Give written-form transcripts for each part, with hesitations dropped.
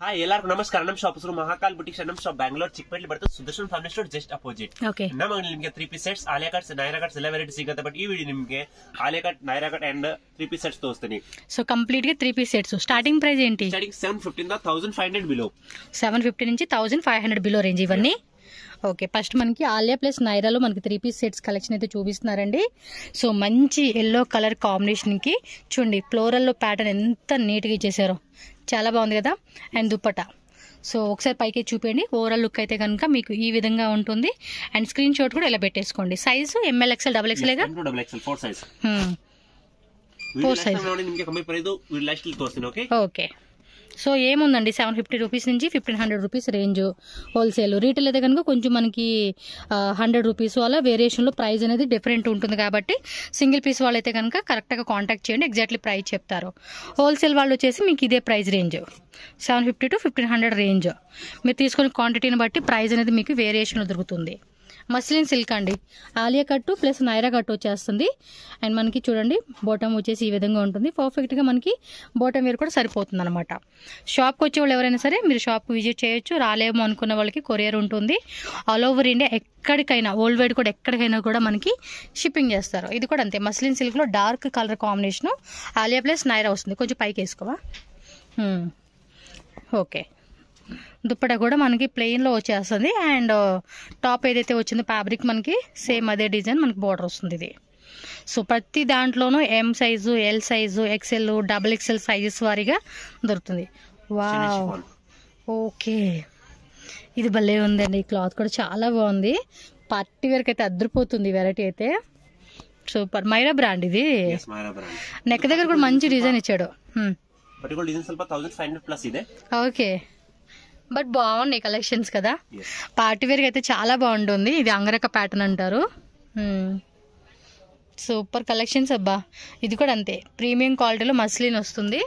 Hi ಎಲ್ಲರಿಗೂ ನಮಸ್ಕಾರ. ನಮ್ಮ ಶಾಪ್ ಹೆಸರು ಮಹಾಕಾಲ್ ಬುಟಿಕ್ ನಮ್ಮ ಶಾಪ್ ಬ್ಯಾಂಗ್ಳೂರ್ ಚಿಕ್ಕಪೇಟೆ ಬರ್ತದೆ. Sudarshan family store just opposite. ನಮ್ಮ ಅಂಗಡಿ ನಿಮಗೆ 3 piece sets, Alia cuts, Naira cuts ಎಲ್ಲ ವೆರೈಟಿ ಸಿಗುತ್ತೆ. ಬಟ್ ಈ ವಿಡಿಯೋ ನಿಮಗೆ Alia cut, Naira cut and 3 piece sets ತೋರಿಸ್ತೀನಿ. సో కంప్లీట్ గా 3 పీస్ సెట్స్. స్టార్టింగ్ ప్రైస్ ఏంటి? స్టార్టింగ్ 750 దా 1500 బిలో. 750 నుంచి 1500 బిలో రేంజ్ ఇవన్నీ. ఓకే, ఫస్ట్ మనకి ఆలియా ప్లస్ నైరాలో మనకి 3 పీస్ సెట్స్ కలెక్షన్ అయితే చూపిస్తున్నారండి. సో మంచి ఎల్లో కలర్ కాంబినేషన్ కి చూడండి, ఫ్లోరల్ లో ప్యాటర్న్ ఎంత నీట్ గా ఇచ్చేసారో, చాలా బాగుంది కదా. అండ్ దుప్పటా సో ఒకసారి పైకి చూపించండి. ఓవరాల్ లుక్ అయితే కనుక మీకు ఈ విధంగా ఉంటుంది. అండ్ స్క్రీన్ షాట్ కూడా ఇలా పెట్టేసుకోండి. Size M L XL double XL గా 4 సైజ్. 4 size okay. సో ఏముందండి, 750 రూపీస్ నుంచి 1500 రూపీస్ రేంజ్ హోల్సేల్. రీటైల్ అయితే కనుక కొంచెం మనకి 100 రూపీస్ అలా వేరియేషన్లో ప్రైస్ అనేది డిఫరెంట్ ఉంటుంది. కాబట్టి సింగిల్ పీస్ వాళ్ళు అయితే కనుక కరెక్ట్గా కాంటాక్ట్ చేయండి, ఎగ్జాక్ట్లీ ప్రైస్ చెప్తారు. హోల్సేల్ వాళ్ళు వచ్చేసి మీకు ఇదే ప్రైస్ రేంజ్ 750 to 1500 రేంజ్. మీరు తీసుకునే క్వాంటిటీని బట్టి ప్రైస్ అనేది మీకు వేరియేషన్లో దొరుకుతుంది. మస్లిన్ సిల్క్ అండి, ఆలియా కట్టు ప్లస్ నైరా కట్టు వచ్చేస్తుంది. అండ్ మనకి చూడండి బాటమ్ వచ్చేసి ఈ విధంగా ఉంటుంది. పర్ఫెక్ట్గా మనకి బాటమ్ వేర్ కూడా సరిపోతుంది అనమాట. షాప్కి వచ్చే వాళ్ళు ఎవరైనా సరే మీరు షాప్కి విజిట్ చేయొచ్చు. రాలేమో అనుకున్న వాళ్ళకి కొరియర్ ఉంటుంది. ఆల్ ఓవర్ ఇండియా ఎక్కడికైనా, వరల్డ్ వైడ్ కూడా ఎక్కడికైనా కూడా మనకి షిప్పింగ్ చేస్తారు. ఇది కూడా అంతే, మస్లిన్ సిల్క్లో dark colour combination Alia plus Naira వస్తుంది. కొంచెం పైకి వేసుకోవా. ఓకే, దుప్పటా కూడా మనకి ప్లెయిన్లో వచ్చేస్తుంది. అండ్ టాప్ ఏదైతే వచ్చిందో ఫ్యాబ్రిక్ మనకి సేమ్ అదే డిజైన్ మనకి బార్డర్ వస్తుంది ఇది. సో ప్రతి దాంట్లోనూ M size, L size, XL, double XL sizes వారీగా దొరుకుతుంది. వావ్, ఓకే, ఇది భలే ఉందండి. క్లాత్ కూడా చాలా బాగుంది. పార్టీ వేర్కి అయితే అద్దరిపోతుంది వెరైటీ అయితే. సూపర్. మైరా బ్రాండ్ ఇది. నెక్ దగ్గర కూడా మంచి డిజైన్ ఇచ్చాడు. ఓకే, బట్ బాగున్నాయి కలెక్షన్స్ కదా. పార్టీ వేర్కి అయితే చాలా బాగుంటుంది. ఇది అంగరక ప్యాటర్న్ అంటారు. సూపర్ కలెక్షన్స్ అబ్బా. ఇది కూడా అంతే, ప్రీమియం క్వాలిటీలో మస్లిన్ వస్తుంది.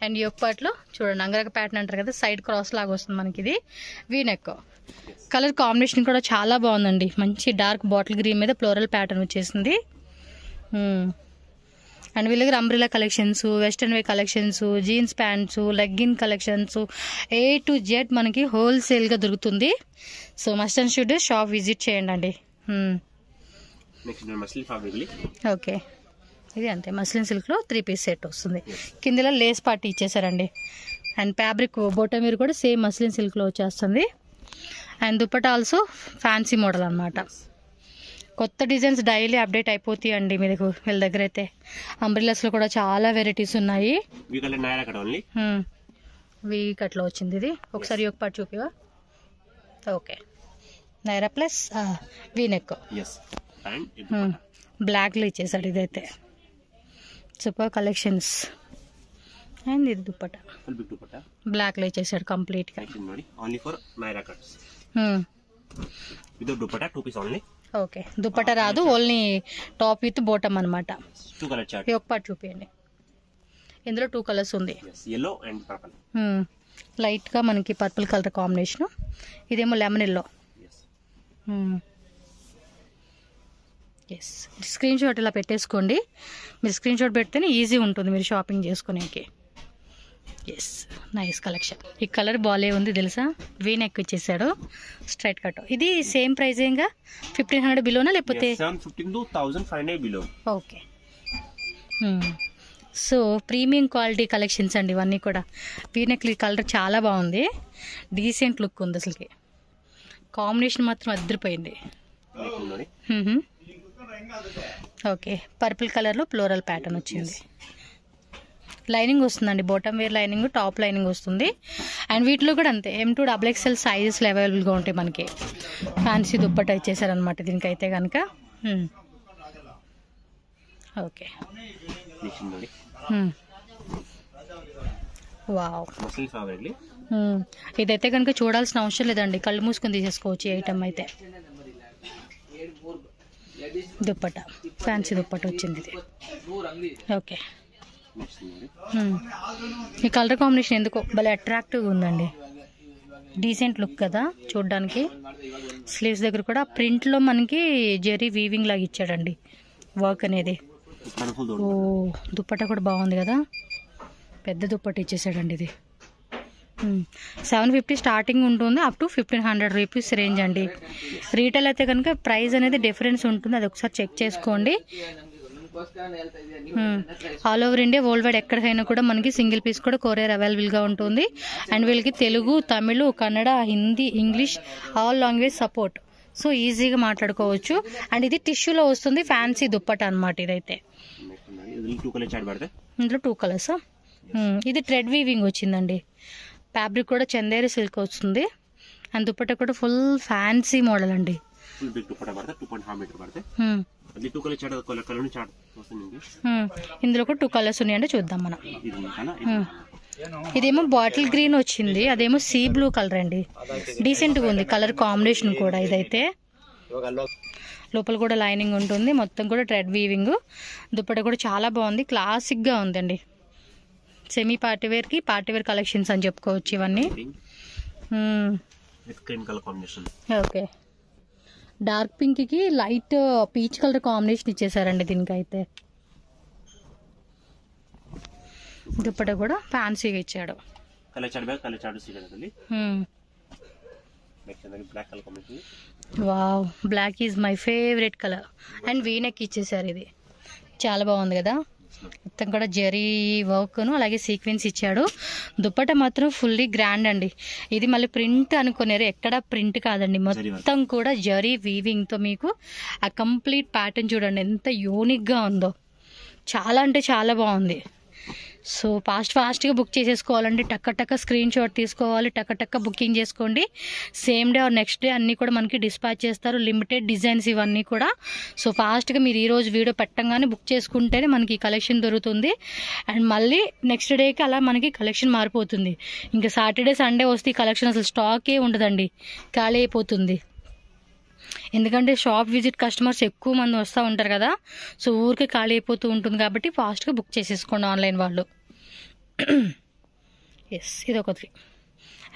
అండ్ యోక్ పార్ట్లో చూడండి అంగరక ప్యాటర్న్ అంటారు కదా, సైడ్ క్రాస్ లాగా వస్తుంది మనకి. ఇది వీ నెక్. కలర్ కాంబినేషన్ కూడా చాలా బాగుందండి. మంచి డార్క్ బాటిల్ గ్రీన్ మీద ఫ్లోరల్ ప్యాటర్న్ వచ్చేసింది. అండ్ వీళ్ళ దగ్గర umbrella collections, western way collections, jeans pants, legging collections, A to Z మనకి హోల్సేల్గా దొరుకుతుంది. So must and should shop visit చేయండి అండి. ఓకే, ఇది అంతే, మస్లిన్ సిల్క్లో 3 పీస్ సెట్ వస్తుంది. కిందలో లేస్ పార్టీ ఇచ్చేసారండి. అండ్ ఫ్యాబ్రిక్ బోటం మీరు కూడా సేమ్ మస్లిన్ సిల్క్లో వచ్చేస్తుంది. And dupatta also fancy model అనమాట. కొత్త డిజైన్స్ డైలీ అప్డేట్ అయిపోతాయి అండి మీకు వీళ్ళ దగ్గర అయితే. అంబ్రిల్లాస్లో కూడా చాలా వెరైటీస్ ఉన్నాయి. వీ కట్లో వచ్చింది ఇది. ఒకసారి ఒక పాటు చూపివా. Okay, Naira plus V neck బ్లాక్లో ఇచ్చేసాడు. ఇదైతే సూపర్ కలెక్షన్స్. అండ్ ఇది దుప్పటా బ్లాక్లో ఇచ్చేసాడు కంప్లీట్గా. ఓకే, దుప్పటా రాదు, ఓన్లీ టాప్ విత్ బాటమ్ అనమాట. ఒక పార్ట్ చూపించండి. ఇందులో 2 కలర్స్ ఉంది, లైట్ గా మనకి పర్పుల్ కలర్ కాంబినేషన్. ఇదేమో lemon yellow. Yes, screenshot ఇలా పెట్టేసుకోండి. మీరు స్క్రీన్ షాట్ పెడితేనే ఈజీ ఉంటుంది మీరు షాపింగ్ చేసుకునేకి. Yes, nice collection. ఈ కలర్ బాలే ఉంది తెలుసా. వీ నెక్ ఇచ్చేసాడు, స్ట్రైట్ కట్. ఇది సేమ్ ప్రైస్ ఏంగా 1500 బిలోనా లేకపోతే 1500 below. Okay, so premium quality collections అండి ఇవన్నీ కూడా. వీ నెక్ కలర్ చాలా బాగుంది, డీసెంట్ లుక్ ఉంది అసలుకి. కాంబినేషన్ మాత్రం అద్దరిపోయింది. ఓకే, పర్పుల్ కలర్లో ఫ్లోరల్ ప్యాటర్న్ వచ్చింది. లైనింగ్ వస్తుందండి, bottom wear lining, top lining వస్తుంది. అండ్ వీటిలో కూడా అంతే M to XXL సైజెస్లో అవైలబుల్గా ఉంటాయి మనకి. ఫ్యాన్సీ దుప్పట్టా ఇచ్చేసారనమాట దీనికైతే కనుక. ఓకే, వావ్, ఇదైతే కనుక చూడాల్సిన అవసరం లేదండి, కళ్ళు మూసుకొని తీసేసుకోవచ్చు ఈ ఐటమ్ అయితే. దుప్పట్టా ఫ్యాన్సీ దుప్పట్టా వచ్చింది ఇది. ఓకే, ఈ కలర్ కాంబినేషన్ ఎందుకో భలే అట్రాక్టివ్గా ఉందండి, డీసెంట్ లుక్ కదా చూడడానికి. స్లీవ్స్ దగ్గర కూడా ప్రింట్లో మనకి జెరీ వీవింగ్ లాగా ఇచ్చాడండి వర్క్ అనేది. ఓ, దుప్పట్టా కూడా బాగుంది కదా, పెద్ద దుప్పట్టా ఇచ్చేసాడండి ఇది. 750 స్టార్టింగ్ ఉంటుంది, అప్ టు 1500 రూపీస్ రేంజ్ అండి. రీటైల్ అయితే కనుక ప్రైస్ అనేది డిఫరెన్స్ ఉంటుంది, అది ఒకసారి చెక్ చేసుకోండి. All over India world wide ఎక్కడికైనా కూడా మనకి సింగిల్ పీస్ కూడా కొరియర్ అవైలబుల్గా ఉంటుంది. అండ్ వీళ్ళకి Telugu, Tamil, Kannada, Hindi, English all language support. So ఈజీగా మాట్లాడుకోవచ్చు. అండ్ ఇది టిష్యూలో వస్తుంది, ఫ్యాన్సీ దుప్పట అనమాట ఇదైతే. ఇందులో 2 కలర్స్. ఇది థ్రెడ్ వీవింగ్ వచ్చిందండి. ఫ్యాబ్రిక్ కూడా చందేరి సిల్క్ వస్తుంది. అండ్ దుప్పట కూడా ఫుల్ ఫ్యాన్సీ మోడల్ అండి. ఇందులో కూడా 2 కలర్స్ ఉన్నాయండి, చూద్దాం మనం. ఇదేమో బాటిల్ గ్రీన్ వచ్చింది, అదేమో సీ బ్లూ కలర్ అండి. డీసెంట్ గా ఉంది కలర్ కాంబినేషన్ కూడా. ఇదైతే లోపల కూడా లైనింగ్ ఉంటుంది, మొత్తం కూడా థ్రెడ్ వీవింగ్. దుప్పట కూడా చాలా బాగుంది, క్లాసిక్ గా ఉందండి. సెమీ పార్టీవేర్ కి పార్టీవేర్ కలెక్షన్స్ అని చెప్పుకోవచ్చు ఇవన్నీ. ఓకే, డార్క్ పింక్ కి లైట్ పీచ్ కలర్ కాంబినేషన్ ఇచ్చేసారండి దీనికైతే. దుప్పట కూడా ఫ్యాన్సీగా ఇచ్చాడు. Wow, black is my favourite colour. And V neck ఇచ్చేసారు, ఇది చాలా బాగుంది కదా. మొత్తం కూడా జరీ వర్క్ను అలాగే సీక్వెన్స్ ఇచ్చాడు. దుప్పట మాత్రం ఫుల్లీ గ్రాండ్ అండి. ఇది మళ్ళీ ప్రింట్ అనుకున్నారు, ఎక్కడ ప్రింట్ కాదండి, మొత్తం కూడా జరీ వీవింగ్తో మీకు ఆ కంప్లీట్ ప్యాటర్న్ చూడండి ఎంత యూనిక్గా ఉందో. చాలా అంటే చాలా బాగుంది. సో ఫాస్ట్గా బుక్ చేసేసుకోవాలండి, టక్క స్క్రీన్ షాట్ తీసుకోవాలి, టక్క బుకింగ్ చేసుకోండి. Same day or next day అన్నీ కూడా మనకి డిస్పాచ్ చేస్తారు. లిమిటెడ్ డిజైన్స్ ఇవన్నీ కూడా. సో ఫాస్ట్గా మీరు ఈరోజు వీడియో పెట్టంగానే బుక్ చేసుకుంటేనే మనకి కలెక్షన్ దొరుకుతుంది. అండ్ మళ్ళీ నెక్స్ట్ డేకి అలా మనకి కలెక్షన్ మారిపోతుంది. ఇంకా సాటర్డే సండే వస్తే ఈ కలెక్షన్ అసలు స్టాకే ఉండదండి, ఖాళీ అయిపోతుంది. ఎందుకంటే షాప్ విజిట్ కస్టమర్స్ ఎక్కువ మంది వస్తూ ఉంటారు కదా, సో ఊరికే ఖాళీ అయిపోతూ ఉంటుంది. కాబట్టి ఫాస్ట్గా బుక్ చేసేసుకోండి ఆన్లైన్ వాళ్ళు. ఎస్, ఇది ఒకటి.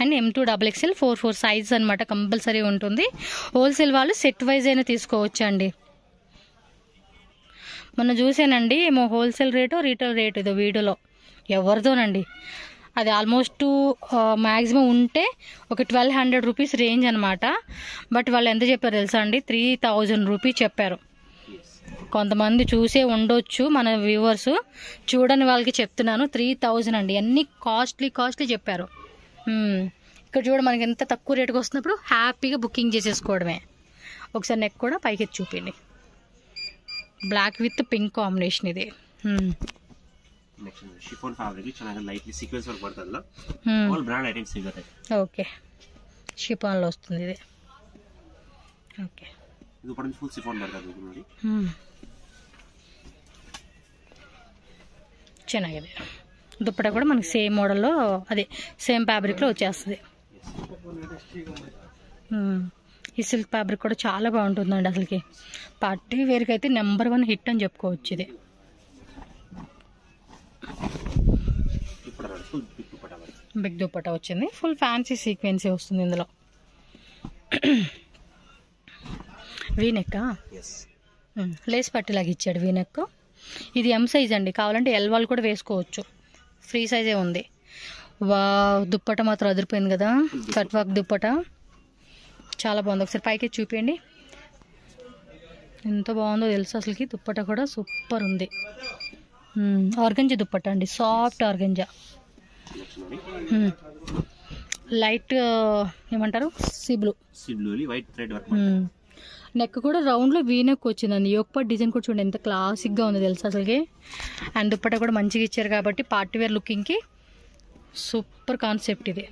అండ్ M2 XXL 4 సైజ్ అనమాట, కంపల్సరీ ఉంటుంది. హోల్సేల్ వాళ్ళు సెట్ వైజ్ అయినా తీసుకోవచ్చు అండి. మొన్న చూసానండి ఏమో హోల్సేల్ రేటు రీటైల్ రేటు ఇదో వీడియోలో ఎవరిదోనండి. అది ఆల్మోస్ట్ మ్యాక్సిమం ఉంటే ఒక 1200 రూపీస్ రేంజ్ అనమాట. బట్ వాళ్ళు ఎంత చెప్పారు తెలుసా అండి, 3000 రూపీస్ చెప్పారు. కొంతమంది చూసే ఉండొచ్చు మన వ్యూవర్స్, చూడని వాళ్ళకి చెప్తున్నాను, 3000 అండి. అన్ని కాస్ట్లీ చెప్పారు. ఇక్కడ చూడ మనకి ఎంత తక్కువ రేటుకి వస్తున్నప్పుడు హ్యాపీగా బుకింగ్ చేసేసుకోవడమే. ఒకసారి నెక్ కూడా పైకి చూపిండి, బ్లాక్ విత్ పింక్ కాంబినేషన్ ఇది. ಶಿಫಾನ್ ಫ್ಯಾಬ್ರಿಕ್ ಚೆನ್ನಾಗಿ ಲೈಟ್ಲಿ ಸೀಕ್ವೆನ್ಸ್ ವರ್ಕ್ ಬರ್ತದಲ್ಲ, ಆಲ್ ಬ್ರಾಂಡ್ ಐಟಮ್ಸ್ ಸಿಗುತ್ತೆ. ఓకే, షిఫాన్ లో వస్తుంది ఇది. ఓకే, ಇದು ಕೂಡ ಫುಲ್ ಶಿಫಾನ್ ಬರ್ತದೆ ನೋಡಿ. ಚೆನ್ನಾಗಿದೆ. దుప్పట కూడా మనకి సేమ్ మోడల్లో అదే సేమ్ ఫ్యాబ్రిక్లో వచ్చేస్తుంది. ఈ సిల్క్ ఫ్యాబ్రిక్ కూడా చాలా బాగుంటుందండి. అసలుకి పార్టీ వేర్కి అయితే నెంబర్ 1 హిట్ అని చెప్పుకోవచ్చు. ఇది బిగ్ దుప్పట వచ్చింది, ఫుల్ ఫ్యాన్సీ సీక్వెన్సీ వస్తుంది ఇందులో. వీనెక్ లేస్ పట్టిలాగా ఇచ్చాడు వీనెక్. ఇది M సైజ్ అండి, కావాలంటే L వాళ్ళు కూడా వేసుకోవచ్చు, ఫ్రీ సైజే ఉంది. వా, దుప్పట మాత్రం అదిరిపోయింది కదా, కట్ వర్క్ దుప్పట చాలా బాగుంది. ఒకసారి పైకి చూపించండి, ఎంత బాగుందో తెలుసు అసలుకి. దుప్పట కూడా సూపర్ ఉంది. ఆర్గంజా దుప్పట అండి, సాఫ్ట్ ఆర్గంజా. లైట్ ఏమంటారు, sea blue white thread work. Neck కూడా రౌండ్లో వీనెక్ వచ్చిందండి. యోగపాట్ డిజైన్ కూడా చూడండి ఎంత క్లాసిక్గా ఉంది తెలుసు అసలుకి. అండ్ దుప్పట కూడా మంచిగా ఇచ్చారు కాబట్టి పార్టీ వేర్ లుకింగ్కి సూపర్ కాన్సెప్ట్ ఇది.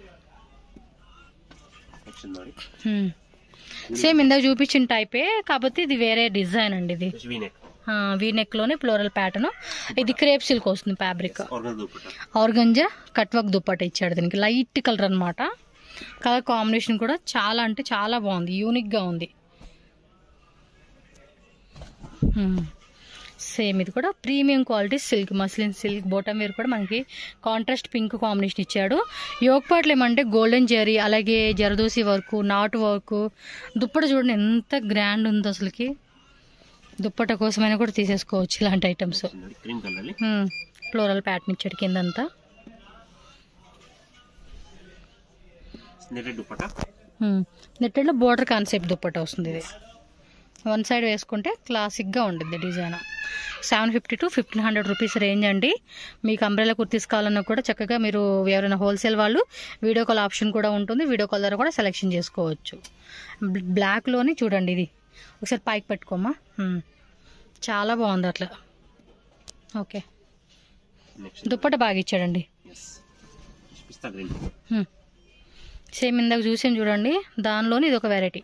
సేమ్ ఇందాక చూపించిన టైపే, కాకపోతే ఇది వేరే డిజైన్ అండి. ఇది వీనెక్ లోనే ఫ్లోరల్ ప్యాటర్న్. ఇది క్రేప్ సిల్క్ వస్తుంది fabric. Organza cut work dupatta ఇచ్చాడు దీనికి, లైట్ కలర్ అనమాట. కలర్ కాంబినేషన్ కూడా చాలా అంటే చాలా బాగుంది, యూనిక్గా ఉంది. సేమ్ ఇది కూడా premium quality silk, muslin silk. Bottom wear కూడా మనకి కాంట్రాస్ట్ పింక్ కాంబినేషన్ ఇచ్చాడు. యోగపాట్లు ఏమంటే గోల్డెన్ జరీ, అలాగే zardozi work, knot work. Dupatta చూడండి ఎంత గ్రాండ్ ఉందో అసలుకి. దుప్పట కోసమైనా కూడా తీసేసుకోవచ్చు ఇలాంటి ఐటమ్స్. ఫ్లోరల్ ప్యాటర్న్ ఇచ్చాడు కిందంతా. నెట్టెడ్ దుపట్టా. నెట్టెడ్లో బోర్డర్ కాన్సెప్ట్ దుపట్టా వస్తుంది. ఇది వన్ సైడ్ వేసుకుంటే క్లాసిక్గా ఉంటుంది డిజైన్. 750 to 1500 రూపీస్ రేంజ్ అండి. మీకు అంబ్రెలా కుర్తీస్ కావాలన్నా కూడా చక్కగా మీరు ఎవరైనా హోల్సేల్ వాళ్ళు వీడియో కాల్ ఆప్షన్ కూడా ఉంటుంది. వీడియో కాల్ ద్వారా కూడా సెలెక్షన్ చేసుకోవచ్చు. బ్లాక్లోని చూడండి, ఇది ఒకసారి పైకి పెట్టుకోమా, చాలా బాగుంది అట్లా. ఓకే, దుప్పట బాగా ఇచ్చాడండి. సేమ్ ఇందాక చూసాను చూడండి, దానిలోని ఇది ఒక వెరైటీ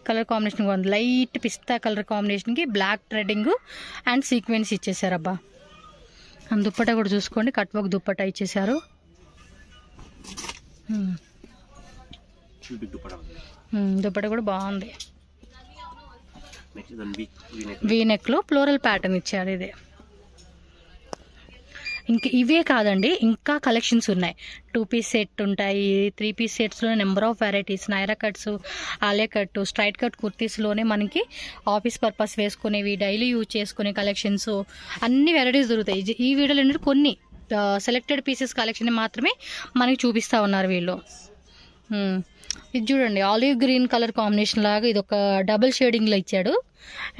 కలర్ కాంబినేషన్ బాగుంది. లైట్ పిస్తా కలర్ కాంబినేషన్కి బ్లాక్ థ్రెడ్డింగ్ అండ్ సీక్వెన్స్ ఇచ్చేసారు. అబ్బా, దుప్పట కూడా చూసుకోండి, కట్ వర్క్ దుప్పట ఇచ్చేసారు. దుప్పట కూడా బాగుంది. వీ నెక్లో ఫ్లోరల్ ప్యాటర్న్ ఇచ్చారు. ఇదే ఇంకా ఇవే కాదండి, ఇంకా కలెక్షన్స్ ఉన్నాయి. 2 పీస్ సెట్ ఉంటాయి, 3 పీస్ సెట్స్లో number of varieties, Naira cuts, Alia cut, straight cut కుర్తీస్లోనే మనకి ఆఫీస్ పర్పస్ వేసుకునేవి, డైలీ యూజ్ చేసుకునే కలెక్షన్స్ అన్ని వెరైటీస్ దొరుకుతాయి. ఈ వీడియోలో ఏంటంటే కొన్ని సెలెక్టెడ్ పీసెస్ కలెక్షన్ మాత్రమే మనకి చూపిస్తూ ఉన్నారు వీళ్ళు. ఇది చూడండి, ఆలివ్ గ్రీన్ కలర్ కాంబినేషన్ లాగా ఇది ఒక డబుల్ షేడింగ్లో ఇచ్చాడు.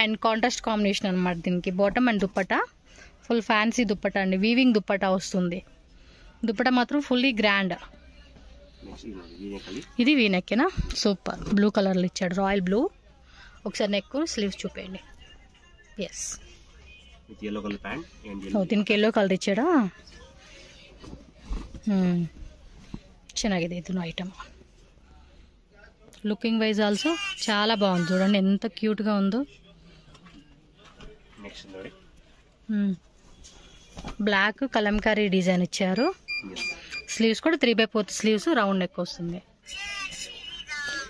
అండ్ కాంట్రాస్ట్ కాంబినేషన్ అనమాట దీనికి. Bottom and dupatta full fancy dupatta అండి, వీవింగ్ దుప్పటా వస్తుంది. దుప్పటా మాత్రం ఫుల్లీ గ్రాండ్. ఇది వీ నెక్కేనా, సూపర్. బ్లూ కలర్లో ఇచ్చాడు, రాయల్ బ్లూ. ఒకసారి నెక్ స్లీవ్స్ చూపేయండి. ఎస్, దీనికి ఎల్లో కలర్ ఇచ్చాడా, ಚೆನ್ನಾಗಿದೆ ಇದು ఐటమ్. లుకింగ్ వైజ్ ఆల్సో చాలా బాగుంది. చూడండి ఎంత క్యూట్గా ఉందో. బ్లాక్ కలంకారీ డిజైన్ ఇచ్చారు. స్లీవ్స్ కూడా 3/4 స్లీవ్స్, రౌండ్ నెక్ వస్తుంది.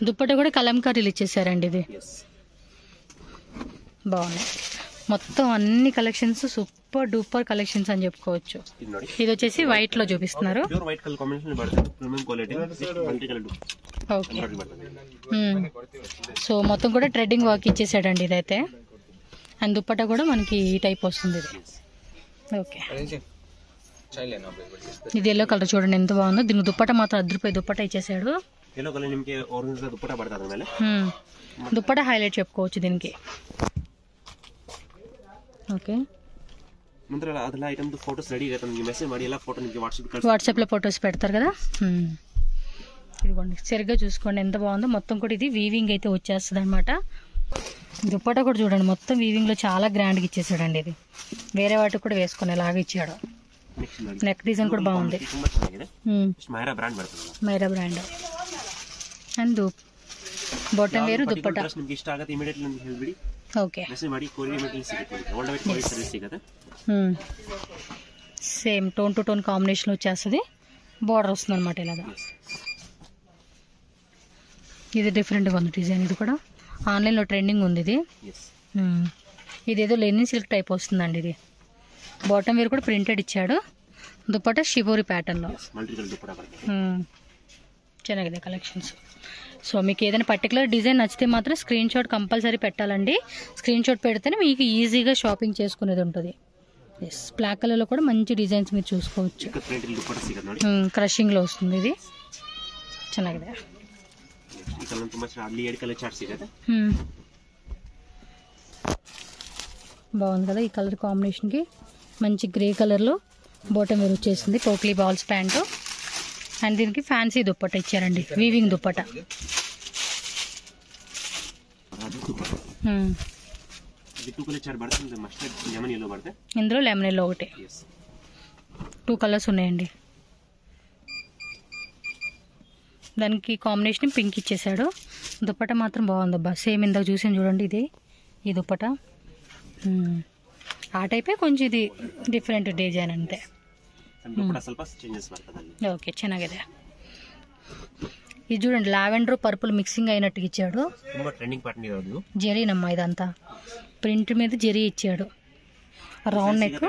దుప్పట కూడా కలంకారీలు ఇచ్చేసారండి. ఇది బాగున్నాయి. మొత్తం అన్ని కలెక్షన్స్ సూపర్ డూపర్ కలెక్షన్స్ అని చెప్పుకోవచ్చు. ఇది వచ్చేసి వైట్ లో చూపిస్తున్నారు. ఓకే, సో మొత్తం కూడా ట్రెడ్డింగ్ వర్క్ ఇచ్చేసాడండి ఇదైతే. అండ్ దుప్పట కూడా మనకి ఈ టైప్ వస్తుంది. ఇది ఓకే, ఇది ఎల్లో కలర్ చూడండి ఎంత బాగుందో. దీని దుప్పట మాత్రం అద్దరిపోయి దుప్పట ఇచ్చేసాడు. దుప్పట హైలైట్ చెప్పుకోవచ్చు దీనికి. ఓకే, వాట్సాప్లో ఫొటోస్ పెడతారు కదా. ఇదిగోండి, సరిగ్గా చూసుకోండి ఎంత బాగుందో. మొత్తం కూడా ఇది వీవింగ్ అయితే వచ్చేస్తుంది అనమాట. దుప్పట కూడా చూడండి, మొత్తం వీవింగ్లో చాలా గ్రాండ్గా ఇచ్చేసాడండి. ఇది వేరే వాటికి కూడా వేసుకునేలాగా ఇచ్చాడు. నెక్ డిజైన్ కూడా బాగుంది, మైరా బ్రాండ్. అండ్ బాటమ్ వేరు dupatta. Okay, same tone to tone combination వచ్చేస్తుంది. బార్డర్ వస్తుంది అనమాట ఇలాగా. ఇది డిఫరెంట్గా ఉంది డిజైన్. ఇది కూడా ఆన్లైన్లో ట్రెండింగ్ ఉంది. ఇది ఇదేదో లెనిన్ సిల్క్ టైప్ వస్తుందండి. ఇది బాటమ్ వేర్ కూడా ప్రింటెడ్ ఇచ్చాడు. దుప్పట షిబోరి ప్యాటర్న్లో. ಚೆನ್ನಾಗಿದೆ కలెక్షన్స్. సో మీకు ఏదైనా పర్టికులర్ డిజైన్ నచ్చితే మాత్రం స్క్రీన్ షాట్ కంపల్సరీ పెట్టాలండి. స్క్రీన్ షాట్ పెడితేనే మీకు ఈజీగా షాపింగ్ చేసుకునేది ఉంటుంది. ఎస్, బ్లాక్ కలర్లో కూడా మంచి డిజైన్స్ మీరు చూసుకోవచ్చు. క్రషింగ్లో వస్తుంది. ఇది ಚೆನ್ನಾಗಿದೆ. బాగుంది కదా ఈ కలర్ కాంబినేషన్కి. మంచి గ్రే కలర్లో బాటమ్ వేర్ వచ్చేసింది. పోక్లీ బాల్స్ ప్యాంటు. అండ్ దీనికి ఫ్యాన్సీ దుప్పట ఇచ్చారండి, వీవింగ్ దుప్పట. ఇందులో లెమన్ ఎల్లో ఒకటి, 2 కలర్స్ ఉన్నాయండి. దానికి కాంబినేషన్ పింక్ ఇచ్చేసాడు. దుప్పట మాత్రం బాగుంది అబ్బా, సేమ్ ఇందాక చూసాను చూడండి. ఇది ఈ దుప్పట ఆ టైపే, కొంచెం ఇది డిఫరెంట్ డిజైన్ అంతే. ఓకే, ಚೆನ್ನಾಗಿದೆ. ఇది చూడండి, లావెండర్ పర్పుల్ మిక్సింగ్ అయినట్టుగా ఇచ్చాడు. జెరీనమ్మా ఇదంతా, ప్రింట్ మీద జెరీ ఇచ్చాడు. Round neck.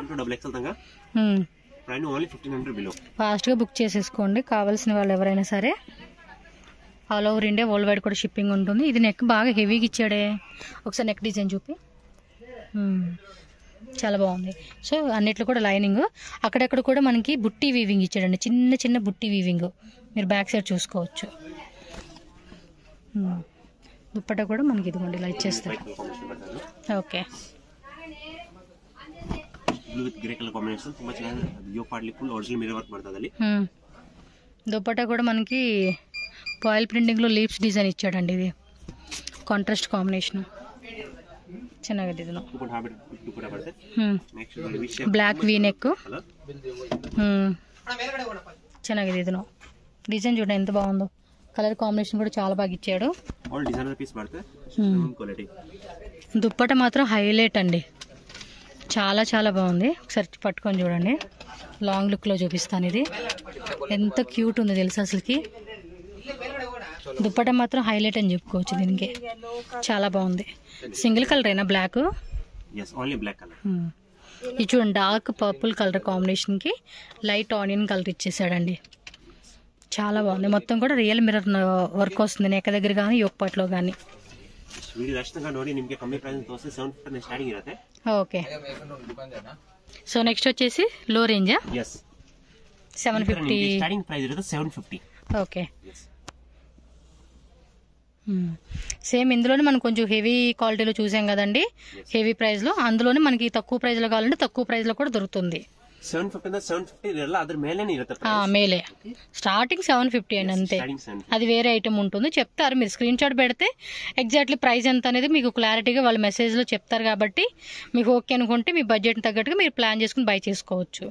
ఫాస్ట్గా బుక్ చేసేసుకోండి కావాల్సిన వాళ్ళు ఎవరైనా సరే. All over India, world wide కూడా షిప్పింగ్ ఉంటుంది. ఇది నెక్ బాగా హెవీగా ఇచ్చాడే. ఒకసారి నెక్ డిజైన్ చూపి. చాలా బాగుంది. సో అన్నిట్లో కూడా లైనింగ్, అక్కడక్కడ కూడా మనకి బుట్టి వీవింగ్ ఇచ్చాడండి, చిన్న చిన్న బుట్టి వీవింగ్. మీరు బ్యాక్ సైడ్ చూసుకోవచ్చు. దుప్పట కూడా మనకి ఇదిగోండి ఇలా ఇచ్చేస్తారు. వైట్ కలర్ కాంబినేషన్ ಬರ್ತದೆ. Okay. Blue with grey colour combination ತುಂಬಾ ಚೆನ್ನಾಗಿದೆ. ಯೋ ಪಾರ್ಟ್ಲಿ ಫುಲ್ ಒರಿಜಿನಲ್ ಮಿರರ್ ವರ್ಕ್ ಬರ್ತದೆ ಅಲ್ಲಿ. దుప్పట కూడా మనకి పాయిల్ ప్రింటింగ్లో లీవ్స్ డిజైన్ ఇచ్చాడండి. ఇది కాంట్రాస్ట్ కాంబినేషన్ ಚೆನ್ನಾಗಿದೆ. ಇದು ಬ್ಲ್ಯಾಕ್ ವಿ ನೆಕ್ ಚೆನ್ನಾಗಿದೆ. ఇది డిజైన్ చూడండి ఎంత బాగుందో. కలర్ కాంబినేషన్ కూడా చాలా బాగా ఇచ్చాడు. దుప్పట మాత్రం హైలైట్ అండి, చాలా చాలా బాగుంది. ఒకసారి పట్టుకొని చూడండి, లాంగ్ లుక్లో చూపిస్తాను. ఇది ఎంత క్యూట్ ఉంది తెలుసా అసలుకి. దుప్పట మాత్రం హైలైట్ అని చెప్పుకోవచ్చు. దీనికి చాలా బాగుంది. సింగిల్ కలరేనా బ్లాక్? ఇది చూడండి, డార్క్ పర్పుల్ కలర్ కాంబినేషన్కి లైట్ ఆనియన్ కలర్ ఇచ్చేసాడండి. చాలా బాగుంది. మొత్తం కూడా రియల్ మిర్రర్ వర్క్ వస్తుంది నెక్ దగ్గర కానీ యోగపాట్లో కానీ. ఓకే. సో నెక్స్ట్ వచ్చేసి లో రేంజ్ 750. ఓకే. సేమ్ ఇందులోనే మనం కొంచెం హెవీ క్వాలిటీలో చూసాం కదండి, హెవీ ప్రైస్లో. అందులోనే మనకి తక్కువ ప్రైస్లో కావాలంటే తక్కువ ప్రైస్లో కూడా దొరుకుతుంది. 750 మేలే స్టార్టింగ్ 750 అండి, అంతే. అది వేరే ఐటమ్ ఉంటుంది, చెప్తారు. మీరు స్క్రీన్ షాట్ పెడితే ఎగ్జాక్ట్లీ ప్రైస్ ఎంత అనేది మీకు క్లారిటీగా వాళ్ళ మెసేజ్లో చెప్తారు. కాబట్టి మీకు ఓకే అనుకుంటే మీ బడ్జెట్ తగ్గట్టుగా మీరు ప్లాన్ చేసుకుని బై చేసుకోవచ్చు.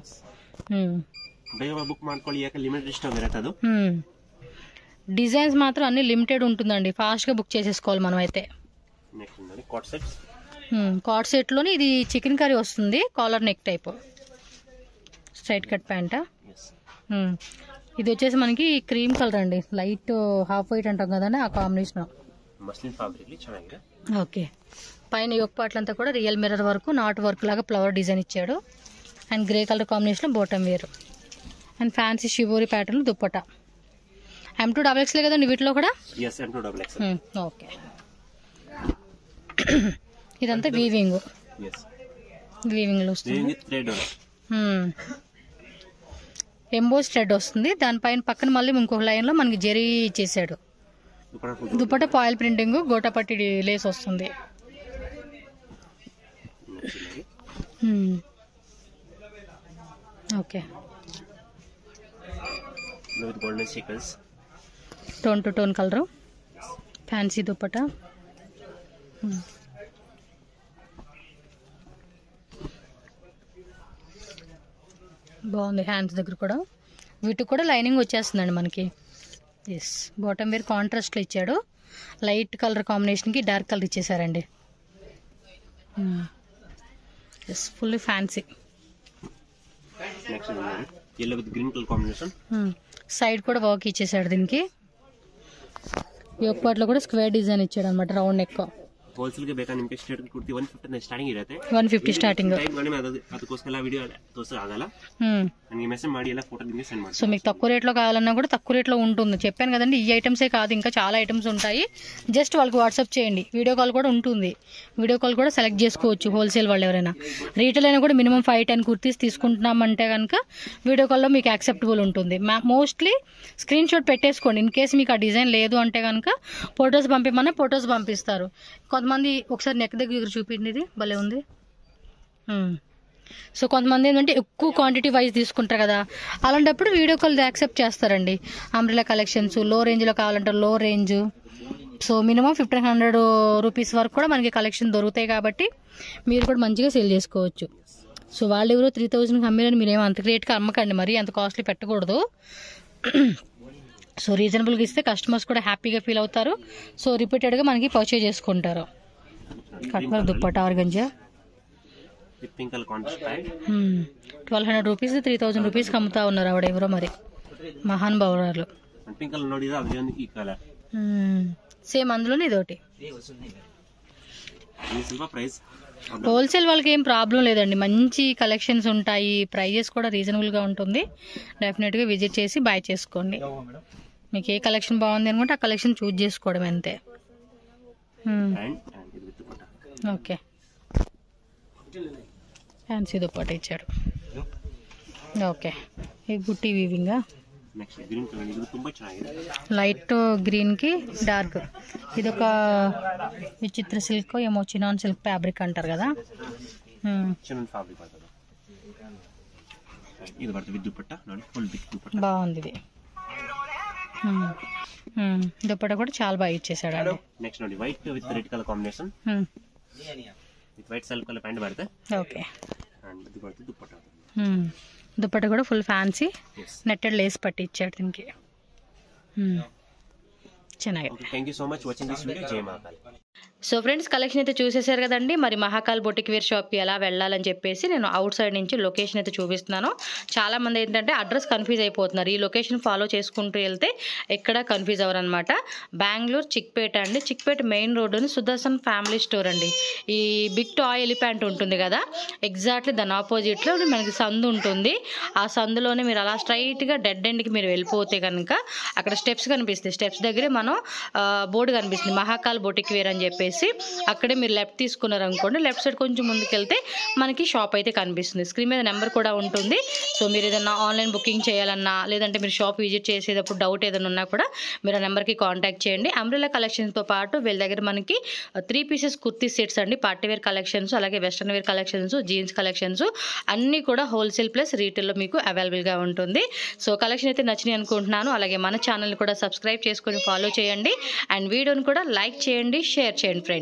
డిజైన్స్ మాత్రం అన్ని లిమిటెడ్ ఉంటుందండి, ఫాస్ట్గా బుక్ చేసేసుకోవాలి మనం అయితే. కాట్ సెట్లోని ఇది చికెన్ కర్రీ వస్తుంది, collar neck type, straight cut ప్యాంటా. ఇది వచ్చేసి మనకి క్రీమ్ కలర్ అండి, లైట్ హాఫ్ వైట్ అంటాం కదండి, ఆ కాంబినేషన్. ఓకే. పైన యొక్క పాటలంతా కూడా real mirror work, knot work లాగా ఫ్లవర్ డిజైన్ ఇచ్చాడు. And grey colour combination bottom వేరు. And fancy shibori pattern dupatta. M2XXలే కదండి వీటిలో కూడా? ఓకే. ఇదంతా వీవింగ్, వీవింగ్లో వస్తుంది. ఎంబోస్ థ్రెడ్ వస్తుంది. దానిపైన పక్కన మళ్ళీ ఇంకొక లైన్లో మనకి జెరీ ఇచ్చేసాడు. Dupatta foil printing, gota patti lace వస్తుంది. Okay. Tone to tone colour, fancy dupatta. బాగుంది. హ్యాండ్స్ దగ్గర కూడా వీటికి కూడా లైనింగ్ వచ్చేస్తుందండి మనకి. ఎస్, బాటమ్ వేర్ కాంట్రాస్ట్లో ఇచ్చాడు. లైట్ కలర్ కాంబినేషన్కి డార్క్ కలర్ ఇచ్చేసారండి. Yes, fully fancy. సైడ్ కూడా వర్క్ ఇచ్చేసాడు దీనికి. యోగపాట్లో కూడా స్క్వేర్ డిజైన్ ಇಚ್ಚಾడు ಅన్నమాట, ರೌಂಡ್ ನೆಕ್. ಹೋಲ್ಸೇಲ್ ಗೆ ಬೇಕಾ ನಿಮಗೆ ಸ್ಟ್ರೇಟ್ ಕುರ್ತಿ 150 ಸ್ಟಾರ್ಟಿಂಗ್ ಇರುತ್ತೆ. 150 ಸ್ಟಾರ್ಟಿಂಗ್. ಅದಕ್ಕೋಸ್ಕರ ವಿಡಿಯೋ ತೋರಿಸಕ್ಕೆ ಆಗಲ್ಲ. ನನಗೆ ಮೆಸೇಜ್ ಮಾಡಿ ಎಲ್ಲ ಫೋಟೋ ನಿಮಗೆ సెండ్ ಮಾಡಿ. సో మీకు తక్కువ రేట్లో కావాలన్నా కూడా తక్కువ రేట్లో ఉంటుంది. చెప్పాను కదండి, ఈ ఐటమ్సే కాదు ఇంకా చాలా ఐటమ్స్ ఉంటాయి. జస్ట్ వాళ్ళకి వాట్సాప్ చేయండి, వీడియో కాల్ కూడా ఉంటుంది. వీడియో కాల్ కూడా సెలెక్ట్ చేసుకోవచ్చు హోల్సేల్ వాళ్ళు ఎవరైనా. రీటైల్ అయినా కూడా మినిమం 5-10 కుర్తీస్ తీసుకుంటున్నామంటే కనుక వీడియో కాల్లో మీకు యాక్సెప్టబుల్ ఉంటుంది. మోస్ట్లీ స్క్రీన్ షాట్ పెట్టేసుకోండి. ఇన్ కేసు మీకు ఆ డిజైన్ లేదు అంటే కనుక ఫొటోస్ పంపిమన్నా ఫొటోస్ పంపిస్తారు. కొంతమంది ఒకసారి నెక్ దగ్గర చూపించింది, ఇది భలే ఉంది. సో కొంతమంది ఏంటంటే ఎక్కువ క్వాంటిటీ వైజ్ తీసుకుంటారు కదా, అలాంటప్పుడు వీడియో కాల్ యాక్సెప్ట్ చేస్తారండి. అంబ్రెలా కలెక్షన్స్ లో రేంజ్లో కావాలంటే లో రేంజ్. సో మినిమం 1500 రూపీస్ వరకు కూడా మనకి కలెక్షన్ దొరుకుతాయి కాబట్టి మీరు కూడా మంచిగా సేల్ చేసుకోవచ్చు. సో వాళ్ళు ఎవరో 3000కి అమ్మారని మీరేమో అంత రేట్గా అమ్మకండి, మరి అంత కాస్ట్లీ పెట్టకూడదు. సో రీజనబుల్గా ఇస్తే కస్టమర్స్ కూడా హ్యాపీగా ఫీల్ అవుతారు. సో రిపీటెడ్గా మనకి పర్చేజ్ చేసుకుంటారు. కట్మర్ దుప్పట ఆర్గంజా 1200 రూపీస్ 3000 రూపీస్కి అమ్ముతా ఉన్నారు ఆవిడ ఎవరో మరి, మహాన్ బౌరాలు. సేమ్ అందులోనే ఇదొకటి. హోల్సేల్ వాళ్ళకి ఏం ప్రాబ్లం లేదండి, మంచి కలెక్షన్స్ ఉంటాయి, ప్రైజెస్ కూడా రీజనబుల్గా ఉంటుంది. డెఫినెట్గా విజిట్ చేసి బై చేసుకోండి. మీకు ఏ కలెక్షన్ బాగుంది అనుకుంటే ఆ కలెక్షన్ చూజ్ చేసుకోవడం అంతే. ఓకే. ఫ్యాన్సీ దుప్పట ఇచ్చాడు. ఓకే. ఈ బుట్టి వీవింగా నెక్స్ట్ గ్రీన్ కలర్ ಇದು ತುಂಬಾ ಚೆನ್ನಾಗಿದೆ. లైట్ గ్రీన్ కి డార్క్. ఇదొక విచిత్ర సిల్క్ ఏమో చినాన్ సిల్క్ ఫ్యాబ్రిక్ అంటారు కదా. చినాన్ ఫ్యాబ్రిక్ బರ್ತದೆ. ఇది బರ್ತದೆ దుపట్టా ನೋಡಿ ఫుల్ బిగ్ దుపట్టా. బాగుంది ఇది. దుపట్టా కూడా చాలా బాగా ఇచ్చేసాడు అండి. నెక్స్ట్ ನೋಡಿ white with red colour combination. With white self colour pant బರ್ತದೆ. ఓకే. అండ్ ఇది బರ್ತದೆ దుపట్టా. దుపట్టా కూడా ఫుల్ ఫ్యాన్సీ నెట్టెడ్ లేస్ పట్టి ఇచ్చాడు దీనికి. ಚೆನ್ನಾಗಿದೆ. Thank you so much watching this video. జై మహాకాల్. సో ఫ్రెండ్స్ కలెక్షన్ అయితే చూసేశారు కదండి. మరి మహాకాల్ బొటిక్ వేర్ షాప్కి ఎలా వెళ్ళాలని చెప్పేసి నేను అవుట్ సైడ్ నుంచి లొకేషన్ అయితే చూపిస్తున్నాను. చాలామంది ఏంటంటే అడ్రస్ కన్ఫ్యూజ్ అయిపోతున్నారు. ఈ లొకేషన్ ఫాలో చేసుకుంటూ వెళ్తే ఎక్కడ కన్ఫ్యూజ్ అవ్వరు అనమాట. బెంగళూరు చిక్పేట అండి. చిక్పేట మెయిన్ రోడ్డుని సుదర్శన్ ఫ్యామిలీ స్టోర్ అండి. ఈ బిగ్ టాయ్ ఎలిఫెంట్ ఉంటుంది కదా, ఎగ్జాక్ట్లీ దాని ఆపోజిట్లో మనకి సందు ఉంటుంది. ఆ సందులోనే మీరు అలా స్ట్రైట్గా డెడ్ ఎండ్కి మీరు వెళ్ళిపోతే కనుక అక్కడ స్టెప్స్ కనిపిస్తాయి. స్టెప్స్ దగ్గరే మనం బోర్డు కనిపిస్తుంది మహాకాల్ బొటిక్ వేర్ అని చెప్పేసి. అక్కడే మీరు లెఫ్ట్ తీసుకున్నారు అనుకోండి, లెఫ్ట్ సైడ్ కొంచెం ముందుకెళ్తే మనకి షాప్ అయితే కనిపిస్తుంది. స్క్రీన్ మీద నెంబర్ కూడా ఉంటుంది. సో మీరు ఏదైనా ఆన్లైన్ బుకింగ్ చేయాలన్నా లేదంటే మీరు షాప్ విజిట్ చేసేటప్పుడు డౌట్ ఏదైనా ఉన్నా కూడా మీరు ఆ నెంబర్కి కాంటాక్ట్ చేయండి. అంబ్రెల్లా కలెక్షన్స్తో పాటు వీళ్ళ దగ్గర మనకి 3 పీసెస్ కుర్తీ సెట్స్ అండి, పార్టీ వేర్ కలెక్షన్స్, అలాగే western wear collections, jeans collections అన్నీ కూడా హోల్సేల్ ప్లస్ రీటైల్లో మీకు అవైలబుల్గా ఉంటుంది. సో కలెక్షన్ అయితే నచ్చినాయి అనుకుంటున్నాను. అలాగే మన ఛానల్ని కూడా సబ్స్క్రైబ్ చేసుకొని ఫాలో చేయండి. అండ్ వీడియోని కూడా లైక్ చేయండి, షేర్ చేయండి ఫ్రెండ్స్.